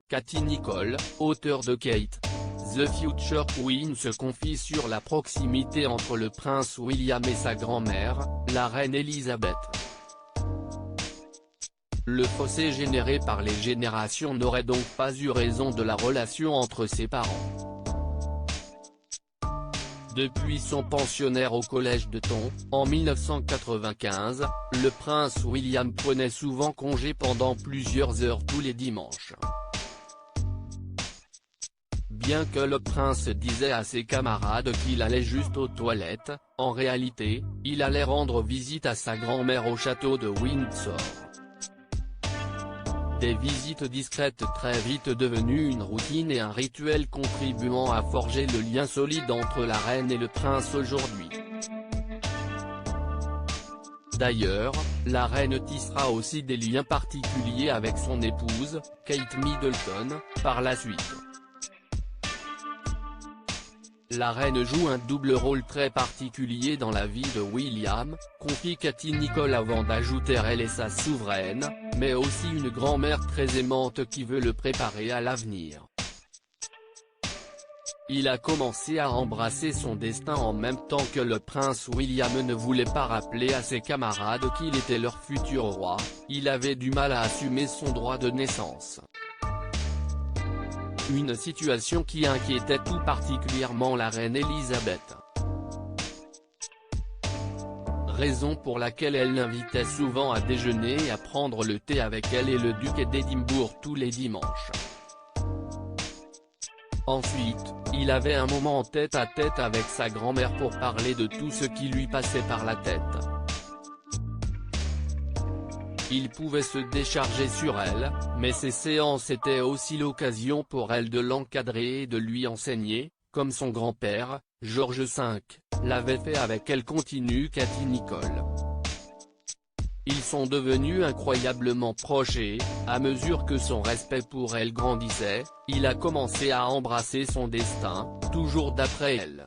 Katy Nicholl, auteure de Kate, The Future Queen, se confie sur la proximité entre le prince William et sa grand-mère, la reine Elisabeth. Le fossé généré par les générations n'aurait donc pas eu raison de la relation entre ses parents. Depuis son pensionnaire au collège de Taunton, en 1995, le prince William prenait souvent congé pendant plusieurs heures tous les dimanches. Bien que le prince disait à ses camarades qu'il allait juste aux toilettes, en réalité, il allait rendre visite à sa grand-mère au château de Windsor. Des visites discrètes très vite devenues une routine et un rituel contribuant à forger le lien solide entre la reine et le prince aujourd'hui. D'ailleurs, la reine tissera aussi des liens particuliers avec son épouse, Kate Middleton, par la suite. La reine joue un double rôle très particulier dans la vie de William, confie Katy Nicholl avant d'ajouter elle est sa souveraine, mais aussi une grand-mère très aimante qui veut le préparer à l'avenir. Il a commencé à embrasser son destin en même temps que le prince William ne voulait pas rappeler à ses camarades qu'il était leur futur roi, il avait du mal à assumer son droit de naissance. Une situation qui inquiétait tout particulièrement la reine Elisabeth. Raison pour laquelle elle l'invitait souvent à déjeuner et à prendre le thé avec elle et le duc d'Édimbourg tous les dimanches. Ensuite, il avait un moment en tête-à-tête avec sa grand-mère pour parler de tout ce qui lui passait par la tête. Il pouvait se décharger sur elle, mais ces séances étaient aussi l'occasion pour elle de l'encadrer et de lui enseigner, comme son grand-père, George V, l'avait fait avec elle, continue Katy Nicholl. Ils sont devenus incroyablement proches et, à mesure que son respect pour elle grandissait, il a commencé à embrasser son destin, toujours d'après elle.